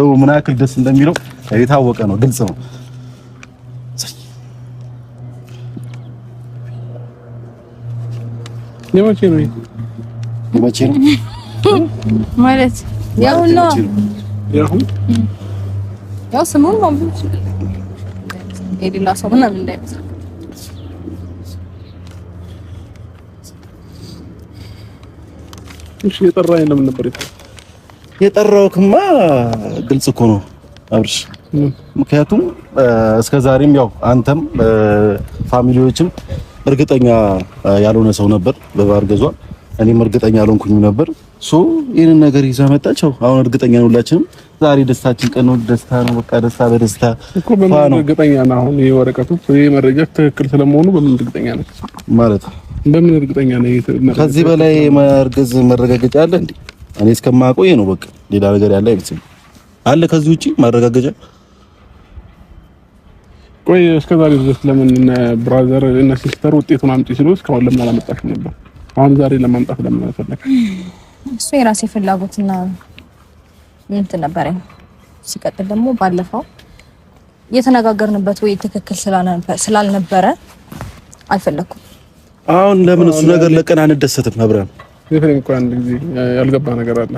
ደግሞ ምን ያክል ደስ እንደሚለው የታወቀ ነው፣ ግልጽ ነው። የመቼ ነው ማለት ያው ነው ያው ስሙን ነው የሌላ ሰው ምናምን እንዳይመስል እሺ የጠራኸኝ ለምን ነበር የጠራሁክማ ግልጽ እኮ ነው አብርሽ ምክንያቱም እስከዛሬም ያው አንተም ፋሚሊዎችም እርግጠኛ ያልሆነ ሰው ነበር በባርገዟ እኔም እርግጠኛ አልሆንኩኝ ነበር ሶ ይሄን ነገር ይዛ መጣቸው አሁን እርግጠኛ ነው ሁላችንም ዛሬ ደስታችን ቀን ነው ደስታ ነው በቃ ደስታ በደስታ እኮ በምን እርግጠኛ ነው አሁን ይሄ ወረቀቱ ይሄ መረጃ ትክክል ስለመሆኑ በምን እርግጠኛ ነው ማለት በምን እርግጠኛ ነው ከዚህ በላይ ማርገዝ መረጋገጫ አለ እንዴ እኔ እስከማውቀው ይሄ ነው በቃ ሌላ ነገር ያለ አይመስልም አለ ከዚህ ውጪ ማረጋገጫ ቆይ እስከዛሬ ድረስ ለምን ብራዘር እና ሲስተር ውጤቱን አምጪ ሲሉ እስካሁን ለምን አላመጣሽም ነበር አሁን ዛሬ ለማምጣት ለምን ፈለክ እሱ የራሴ ፍላጎትና እንትን ነበረኝ ሲቀጥል ደግሞ ባለፈው የተነጋገርንበት ወይ ትክክል ስላልነበረ አልፈለኩም አሁን ለምን እሱ ነገር ለቀን አንደሰትም አብረን ይሄን እንኳን አንድ ጊዜ ያልገባ ነገር አለ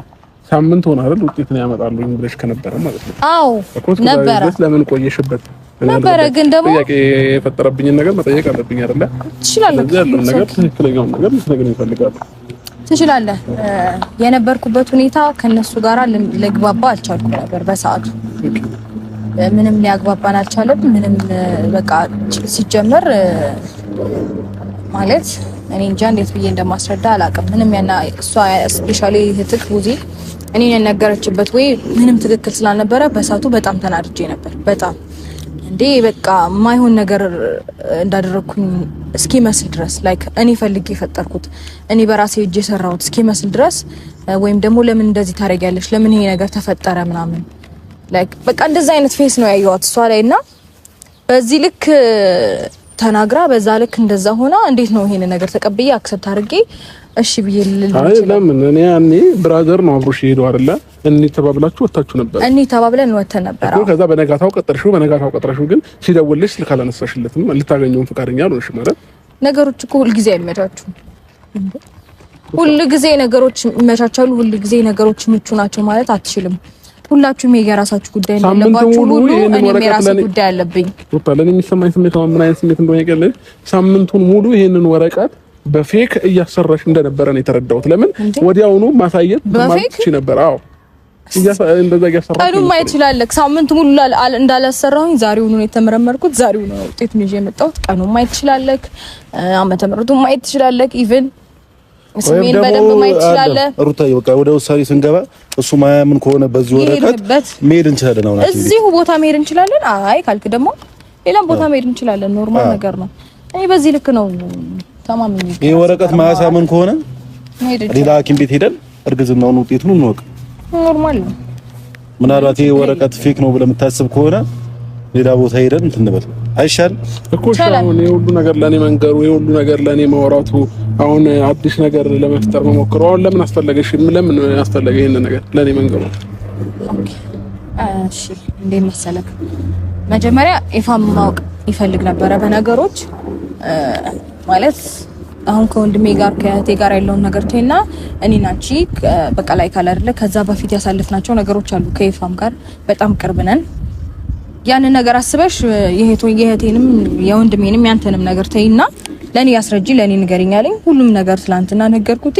ሳምንት ሆነ አይደል ውጤቱን ያመጣሉ ብለሽ ከነበረ ማለት ነው አዎ ነበረ ለምን ቆየሽበት ነበረ ግን ደግሞ ጥያቄ የፈጠረብኝን ነገር መጠየቅ አለብኝ አይደለ ትችላለህ ያለውን ነገር ትክክለኛውን ነገር ልትነግረኝ እፈልጋለሁ ትችላለህ የነበርኩበት ሁኔታ ከነሱ ጋር ለግባባ አልቻልኩም ነበር በሰዓቱ ምንም ሊያግባባን አልቻለም ምንም በቃ ሲጀመር ማለት እኔ እንጃ እንዴት ብዬ እንደማስረዳ አላውቅም ምንም ያና እሷ ስፔሻሊ ህትክ ውዚ እኔ የነገረችበት ወይ ምንም ትክክል ስላልነበረ በሰዓቱ በጣም ተናድጄ ነበር በጣም እንዴ በቃ ማይሆን ነገር እንዳደረኩኝ እስኪመስል ድረስ ላይክ እኔ ፈልጌ የፈጠርኩት እኔ በራሴ እጄ ሰራሁት እስኪመስል ድረስ ወይም ደግሞ ለምን እንደዚህ ታረጋለሽ ለምን ይሄ ነገር ተፈጠረ ምናምን ላይክ በቃ እንደዛ አይነት ፌስ ነው ያየዋት እሷ ላይና በዚህ ልክ ተናግራ በዛ ልክ እንደዛ ሆና እንዴት ነው ይሄን ነገር ተቀብዬ አክሰፕት አድርጌ እሺ ብዬ አይ ለምን እኔ ያኔ ብራዘር ነው አብሮሽ ሄዶ አይደለ እኔ ተባብላችሁ ወጣችሁ ነበር እኔ ተባብለን ወተን ነበር አዎ ከዛ በነጋታው ቀጠርሽው ግን ሲደውልሽ ስልክ አላነሳሽለትም ልታገኘው ፍቃደኛ አልሆንሽ ማለት ነገሮች እኮ ሁሉ ጊዜ አይመቻቹም ሁሉ ጊዜ ነገሮች ይመቻቻሉ ሁሉ ጊዜ ነገሮች ምቹ ናቸው ማለት አትችልም ሁላችሁም የራሳችሁ ጉዳይ እንደለባችሁ ሁሉ እኔም የራሴ ጉዳይ አለብኝ ወጣለን የሚሰማኝ ስሜት ምን አይነት ስሜት እንደሆነ ይቀርልኝ ሳምንቱን ሙሉ ይሄንን ወረቀት በፌክ እያሰራሽ እንደነበረ ነው የተረዳሁት ለምን ወዲያውኑ ማሳየት ማጥቺ ነበር አዎ እንደዛ እያሰራሽ ቀኑን ማየት ይችላል ሳምንት ሙሉ እንዳላሰራሁኝ ዛሬውኑ ነው የተመረመርኩት ዛሬውኑ ነው ውጤት ይዤ የመጣሁት ቀኑን ማየት ይችላል ዓመተ ምህረቱን ማየት ይችላል ኢቭን ስሜን በደንብ ማየት ይችላል ሩታዬ በቃ ወደ ውሳኔ ስንገባ እሱ ማያምን ከሆነ በዚህ ወረቀት መሄድ እንችላለን አሁን እዚሁ ቦታ መሄድ እንችላለን አይ ካልክ ደግሞ ሌላም ቦታ መሄድ እንችላለን ኖርማል ነገር ነው እኔ በዚህ ልክ ነው ተማምኝ ይሄ ወረቀት ማያሳምን ከሆነ ሌላ ሐኪም ቤት ሄደን እርግዝናውን ውጤቱን እንወቅ ኖርማል ነው ምናልባት ይሄ ወረቀት ፌክ ነው ብለህ የምታስብ ከሆነ ሌላ ቦታ ሄደን እንትንበል አይሻል እኮ ሻውን የሁሉ ነገር ለኔ መንገሩ የሁሉ ነገር ለኔ ማውራቱ አሁን አዲስ ነገር ለመፍጠር መሞከሩ አሁን ለምን አስፈለገሽ ለምን አስፈለገ ይሄን ነገር ለኔ መንገሩ እሺ እንዴ መሰለክ መጀመሪያ ኢፋም ማወቅ ይፈልግ ነበር በነገሮች ማለት አሁን ከወንድሜ ጋር ከእህቴ ጋር ያለውን ነገር ተይና እኔና አንቺ በቃ ላይ ካለ አይደለ ከዛ በፊት ያሳለፍናቸው ነገሮች አሉ ከኢፋም ጋር በጣም ቅርብ ነን ያን ነገር አስበሽ የእህቴንም የወንድሜንም ያንተንም ነገር ተይና ለኔ ያስረጂ ለኔ ንገሪኛለኝ ሁሉም ነገር ትላንትና ነገርኩት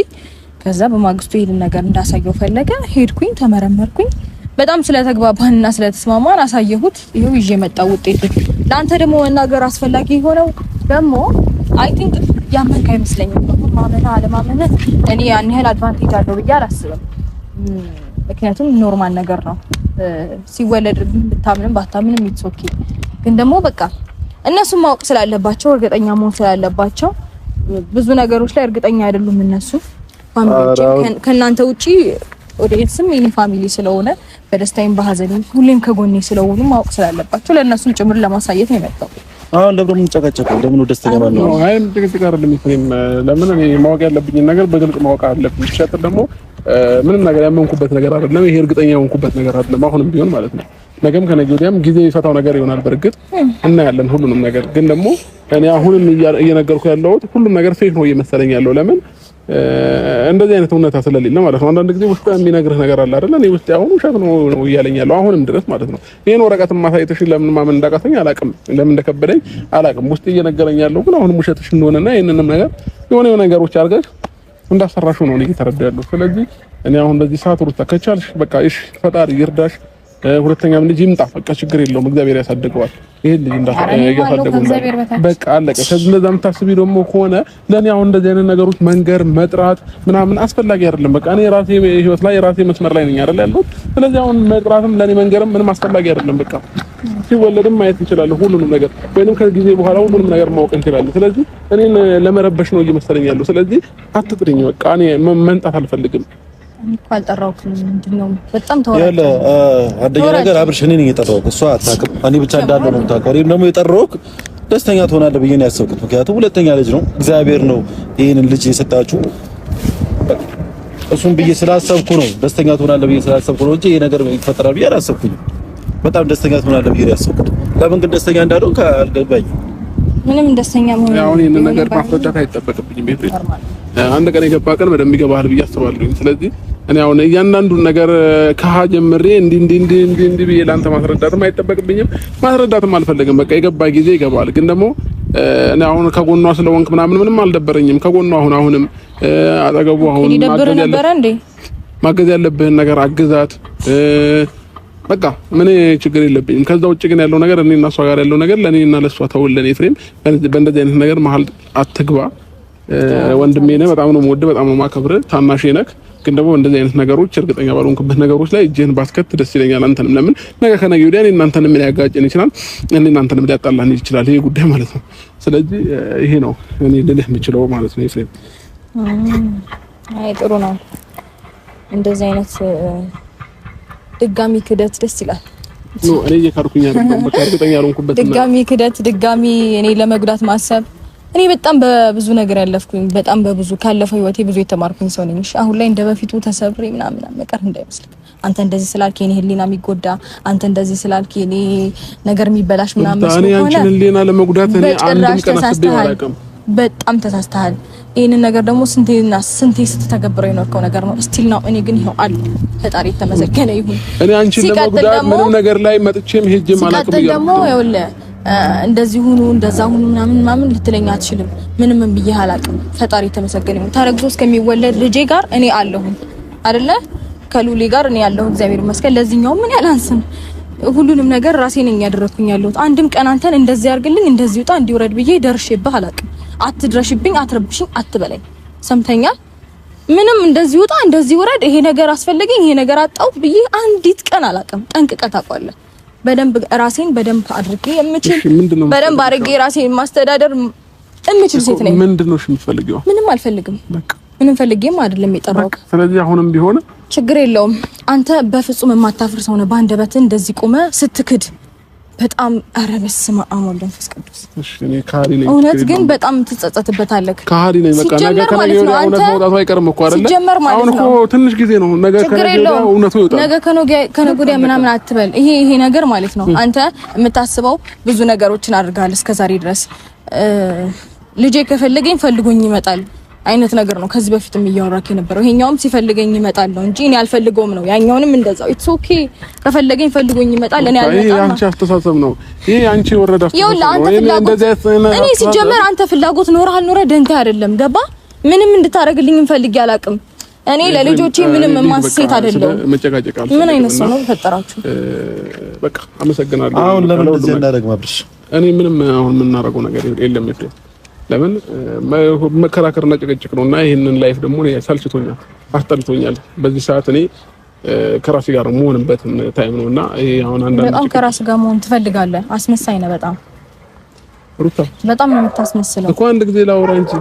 ከዛ በማግስቱ ይሄን ነገር እንዳሳየው ፈለገ ሄድኩኝ ተመረመርኩኝ በጣም ስለተግባባንና ስለተስማማን አሳየሁት ይሄው ይዤ መጣው ውጤት ለአንተ ደግሞ መናገር አስፈላጊ ሆነው ደግሞ አይ ቲንክ ያመንክ አይመስለኝም ማመና አለማመነ እኔ ያን ያህል አድቫንቴጅ አለው ብዬ አላስብም ምክንያቱም ኖርማል ነገር ነው ሲወለድ ብታምንም ባታምንም ይትሶኪ ግን ደግሞ በቃ እነሱ ማወቅ ስላለባቸው እርግጠኛ መሆን ስላለባቸው ብዙ ነገሮች ላይ እርግጠኛ አይደሉም እነሱ ፋሚሊዎች ከናንተ ውጪ ኦዲየንስም የኔ ፋሚሊ ስለሆነ በደስታዬም በሐዘኔም ሁሌም ከጎኔ ስለሆኑ ማወቅ ስላለባቸው ለእነሱም ጭምር ለማሳየት ነው የመጣው አሁን ለምን የምንጨቃጨቀው? ለምን ደስተኛ ማለት ነው? አይ ጭቅጭቅ አይደለም ይፈም ለምን እኔ ማወቅ ያለብኝ ነገር በግልጽ ማወቅ አለብኝ። ሸጥ ደግሞ ምንም ነገር ያመንኩበት ነገር አይደለም። ይሄ እርግጠኛ የሆንኩበት ነገር አይደለም። አሁንም ቢሆን ማለት ነው ነገም ከነገ ወዲያም ጊዜ ይፈታው ነገር ይሆናል። በርግጥ እናያለን ሁሉንም ነገር። ግን ደግሞ እኔ አሁንም እየነገርኩ ያለሁት ሁሉም ነገር ፌክ ነው እየመሰለኝ ያለው ለምን እንደዚህ አይነት እውነታ ስለሌለ ማለት ነው። አንዳንድ ጊዜ ውስጥ የሚነግርህ ነገር አለ አይደል? እኔ ውስጥ አሁን ውሸት ነው እያለኝ ያለው አሁንም ድረስ ማለት ነው። ይሄን ወረቀት ማሳየትሽ ለምን ማመን እንዳቃተኝ አላቅም፣ ለምን እንደከበደኝ አላቅም። ውስጥ እየነገረኝ ያለው ግን አሁንም ውሸትሽ እንደሆነና ይሄንንም ነገር የሆነ ነገሮች አድርገሽ እንዳሰራሹ ነው እኔ እየተረዳለሁ። ስለዚህ እኔ አሁን በዚህ ሰዓት ሩታ ከቻልሽ በቃ እሺ ፈጣሪ ይርዳሽ። ሁለተኛም ልጅ ይምጣ በቃ ችግር የለውም እግዚአብሔር ያሳድገዋል። ይሄ ልጅ ያሳድገው በቃ አለቀ። ከዚህ እንደዛ የምታስቢ ደግሞ ከሆነ ለኔ አሁን እንደዚህ አይነት ነገሮች መንገር መጥራት ምናምን አስፈላጊ አይደለም። በቃ እኔ ራሴ ህይወት ላይ ራሴ መስመር ላይ ነኝ አይደል ያለው። ስለዚህ አሁን መጥራትም ለኔ መንገርም ምንም አስፈላጊ አይደለም። በቃ ሲወለድም ማየት እንችላለን ሁሉንም ነገር ወይንም ከጊዜ በኋላ ሁሉንም ነገር ማወቅ እንችላለን። ስለዚህ እኔን ለመረበሽ ነው እየመሰለኝ ያለው። ስለዚህ አትጥሪኝ በቃ እኔ መንጣት አልፈልግም። እንኳን አልጠራሁትም። ምንድነው በጣም ተወራጭ ያለ አንደኛ ነገር አብርሽ እኔ ነኝ የጠራሁት እሷ አታውቅም። እኔ ብቻ እንዳለው ነው የምታውቀው። እኔም ደግሞ የጠራሁት ደስተኛ ትሆናለህ ብዬ ነው ያሰብኩት። ምክንያቱም ሁለተኛ ልጅ ነው እግዚአብሔር ነው ይሄንን ልጅ የሰጣችሁ እሱን ብዬ ስላሰብኩ ነው ደስተኛ ትሆናለህ ብዬ ስላሰብኩ ነው እንጂ ይሄ ነገር ይፈጠራል ብዬ አላሰብኩኝ። በጣም ደስተኛ ትሆናለህ ብዬ ነው ያሰብኩት። ለምን ግን ደስተኛ እንዳለው ካልገባኝ ምንም ደስተኛ መሆን ያው እኔ ነገር ማስረዳት አይጠበቅብኝም። ቤት አንድ ቀን የገባ ቀን በደንብ ይገባል ብዬ አስባለሁ። ስለዚህ እኔ አሁን እያንዳንዱን ነገር ከሀ ጀምሬ እንዲ ብዬ ላንተ ማስረዳትም አይጠበቅብኝም፣ ማስረዳትም አልፈልግም። በቃ የገባ ጊዜ ይገባል። ግን ደግሞ እኔ አሁን ከጎኗ ስለሆንክ ምንም አልደበረኝም። ከጎኗ አሁንም አጠገቡ አሁን ማገዝ ያለብህን ነገር አግዛት። በቃ ምን ችግር የለብኝም። ከዛ ውጭ ግን ያለው ነገር እኔና እሷ ጋር ያለው ነገር ለኔና ለሷ ተውልን። ኤፍሬም በእንደዚህ አይነት ነገር መሀል አትግባ። ወንድሜ ነህ፣ በጣም ነው የምወድህ፣ በጣም ነው የማከብርህ። ታናሽ ነህ። ግን ደግሞ እንደዚህ አይነት ነገሮች እርግጠኛ ባልሆንክበት ነገሮች ላይ እጅህን ባስከት ደስ ይለኛል። አንተንም ለምን ነገ ከነገ ወዲያ እኔ እናንተንም ምን ያጋጨን ይችላል፣ እኔ እናንተንም ሊያጣላን ይችላል ይሄ ጉዳይ ማለት ነው። ስለዚህ ይሄ ነው እኔ ልልህ የምችለው ማለት ነው። ኤፍሬም አይ ጥሩ ነው እንደዚህ አይነት ድጋሚ ክደት ደስ ይላል። እኔ እየካርኩኝ አይደለም በቃ እርግጠኛ ያልሆንኩበት ድጋሚ ክደት ድጋሚ እኔ ለመጉዳት ማሰብ እኔ በጣም በብዙ ነገር ያለፍኩኝ በጣም በብዙ ካለፈው ህይወቴ ብዙ የተማርኩኝ ሰው ነኝ። አሁን ላይ እንደበፊቱ ተሰብሬ ምናምን መቀር እንዳይመስል አንተ እንደዚህ ስላልክ የኔ ህሊና የሚጎዳ አንተ እንደዚህ ስላልክ የኔ ነገር የሚበላሽ ምናምን እኔ አንቺን ህሊና ለመጉዳት እኔ አንድም ቀን አስቤ አላውቅም። በጣም ተሳስተሃል። ይሄንን ነገር ደግሞ ስንቴ ስትተገብረው የኖርከው ነገር ነው። ስቲል ነው። እኔ ግን ይሄው አለ ፈጣሪ ተመሰገነ ይሁን። እኔ አንቺን ለመጉዳት ምንም ነገር ላይ መጥቼም ሄጄም አላውቅም። ሲቀጥል ደግሞ ይኸውልህ እንደዚህ ሁኑ እንደዛ ሁኑ ምናምን ልትለኝ አትችልም። ምንም ብዬሽ አላውቅም። ፈጣሪ ተመሰገነ ይሁን። ተረግዞ እስከሚወለድ ልጄ ጋር እኔ አለሁ አይደለ? ከሉሌ ጋር እኔ አለሁ እግዚአብሔር ይመስገን። ለዚህኛው ምን ያላንስም ሁሉንም ነገር ራሴ ነኝ ያደረኩኝ ያለሁት። አንድም ቀን አንተን እንደዚህ አድርግልኝ እንደዚህ ውጣ እንዲወረድ ብዬ ደርሼብህ አላውቅም። አትድረሽብኝ፣ አትረብሽኝ፣ አትበለኝ። ሰምተኛል? ምንም እንደዚህ ውጣ እንደዚህ ወረድ ይሄ ነገር አስፈልገኝ ይሄ ነገር አጣው ብዬ አንዲት ቀን አላውቅም። ጠንቅቀህ ታውቃለህ። በደንብ ራሴን በደንብ አድርጌ የምችል በደንብ አድርጌ ራሴን ማስተዳደር የምችል ሴት ነኝ። ምንድነው እሺ የምትፈልጊው? ምንም አልፈልግም። በቃ ምንም ፈልጌም አይደለም የጠራሁት። ስለዚህ አሁንም ቢሆን ችግር የለውም። አንተ በፍጹም የማታፍር ሰው ነህ። በአንደበት እንደዚህ ቆመ ስትክድ በጣም ኧረ በስመ አብ ወወልድ ወመንፈስ ቅዱስ። እሺ እኔ ካሪ ነኝ። እውነት ግን በጣም ትጸጸትበታለህ። ካሪ ነኝ። በቃ ነገ ከነገ ወዲያ እውነት መውጣቱ አይቀርም እኮ አይደለ? አሁን እኮ ትንሽ ጊዜ ነው። ነገ ከነገ ወዲያ እውነቱ ይወጣል። ነገ ከነገ ወዲያ ምናምን አትበል። ይሄ ነገር ማለት ነው አንተ የምታስበው ብዙ ነገሮችን አድርጋለህ እስከዛሬ ድረስ። ልጄ ከፈለገኝ ፈልጎኝ ይመጣል አይነት ነገር ነው ከዚህ በፊትም እያወራክ የነበረው። ይሄኛውም ሲፈልገኝ ይመጣል ነው እንጂ እኔ አልፈልገውም ነው። ያኛውንም እንደዛው ኢትስ ኦኬ ከፈለገኝ ፈልጎኝ ይመጣል። እኔ አልመጣም። ይሄ አንቺ አስተሳሰብ ነው። ይሄ አንቺ ወረዳ አስተሳሰብ ነው። እኔ ሲጀመር አንተ ፍላጎት ኖርህ አልኖረህ ደንታ አይደለም። ገባ? ምንም እንድታረግልኝ እንፈልግ ያላቅም። እኔ ለልጆቼ ምንም ማስሴት አይደለም። መጨቃጨቃል። ምን አይነት ሰው ነው ተፈጠራችሁ? በቃ አመሰግናለሁ። አሁን ለምን እንደዚህ እናደርግ ማብርሽ? እኔ ምንም አሁን የምናደርገው ነገር የለም። ለምን መከራከርና ጭቅጭቅ ነውና ይሄንን ላይፍ ደግሞ እኔ ሰልችቶኛል፣ አስጠልቶኛል። በዚህ ሰዓት እኔ ከራሴ ጋር መሆንበት ታይም ነውና ይሄ አሁን አንዳንድ በጣም ከራስ ጋር መሆን ትፈልጋለህ። አስመሳይ ነህ በጣም ሩታ። በጣም ነው የምታስመስለው እኮ አንድ ጊዜ ላውራ እንጂ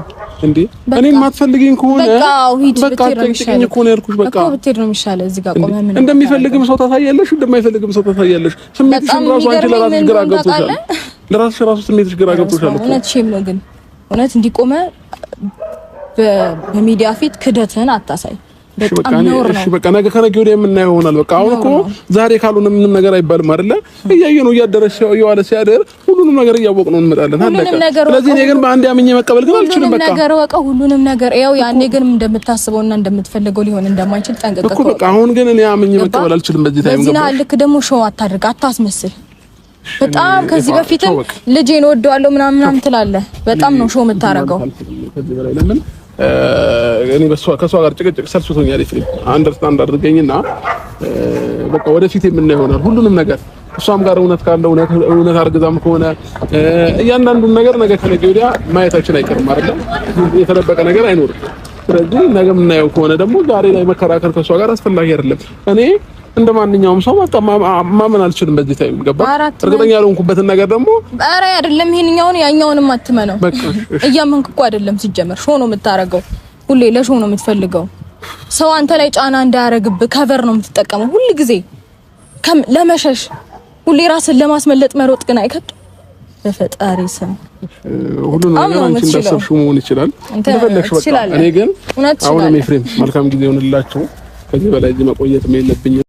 እንዴ እኔን ማትፈልጊኝ ከሆነ በቃ ጭቅጭቅኝ እኮ ነው ያልኩሽ። በቃ እኮ ብትሄድ ነው የሚሻለው። እዚህ ጋር ቆመህ ምን እንደሚፈልግም ሰው ታሳያለሽ፣ እንደማይፈልግም ሰው ታሳያለሽ። ስሜትሽን ራሱ አንቺ ለራስሽ ግራ ገብቶሻል። ለራስሽ ራሱ ስሜትሽ ግራ ገብቶሻል እኮ እውነት ሼም ነው ግን እውነት እንዲቆመ በሚዲያ ፊት ክደትን አታሳይ በጣም ነው እሺ በቃ ነገ ከነገ ወዲያ የምናየው ይሆናል በቃ አሁን እኮ ዛሬ ካልሆነ ምንም ነገር አይባልም አይደለ እያየነው እያደረሰው እየዋለ ሲያደር ሁሉንም ነገር እያወቅነው እንመጣለን አለቀ ስለዚህ እኔ ግን በአንድ ያምኜ መቀበል ግን አልችልም በቃ ነገር ወቀ ሁሉንም ነገር ያው ያኔ ግን እንደምታስበውና እንደምትፈልገው ሊሆን እንደማይችል ጠንቀቀው እኮ በቃ አሁን ግን እኔ ያምኜ መቀበል አልችልም በዚህ ታይም በዚህ ልክ ደግሞ ሾው አታድርግ አታስመስል በጣም ከዚህ በፊትም ልጄን ወደዋለሁ ምናምን ትላለህ በጣም ነው ሾው የምታረገው ከዚህ በላይ ለምን እኔ ከሷ ጋር ጭቅጭቅ ሰልችቶኛል ኤፍሬም አንደርስታንድ አድርገኝና በቃ ወደፊት የምናየው ይሆናል ሁሉንም ነገር እሷም ጋር እውነት ካለ እውነት አርግዛም ከሆነ እያንዳንዱን ነገር ነገ ከነገ ወዲያ ማየታችን አይቀርም አይደል የተደበቀ ነገር አይኖርም ስለዚህ ነገ የምናየው ከሆነ ደግሞ ዛሬ ላይ መከራከር ከሷ ጋር አስፈላጊ አይደለም እኔ እንደማንኛውም ሰው ማመን አልችልም በዚህ ታይም ገባ እርግጠኛ ያልሆንኩበትን ነገር ደግሞ ኧረ አይደለም ይሄንኛውን ያኛውንም አትመነው እያመንክ እኮ አይደለም ሲጀመር ሾው ነው የምታረገው ሁሌ ለሾው ነው የምትፈልገው ሰው አንተ ላይ ጫና እንዳያረግብ ከቨር ነው የምትጠቀመው ሁሉ ጊዜ ለመሸሽ ሁሌ ራስን ለማስመለጥ መሮጥ ግን አይከብድ በፈጣሪ ስም ሁሉ ነገር አንቺ እንዳሰብሽው መሆን ይችላል እንደፈለግሽ በቃ እኔ ግን አሁን ኤፍሬም መልካም ጊዜ ይሁንላችሁ ከዚህ በላይ እዚህ መቆየት የለብኝም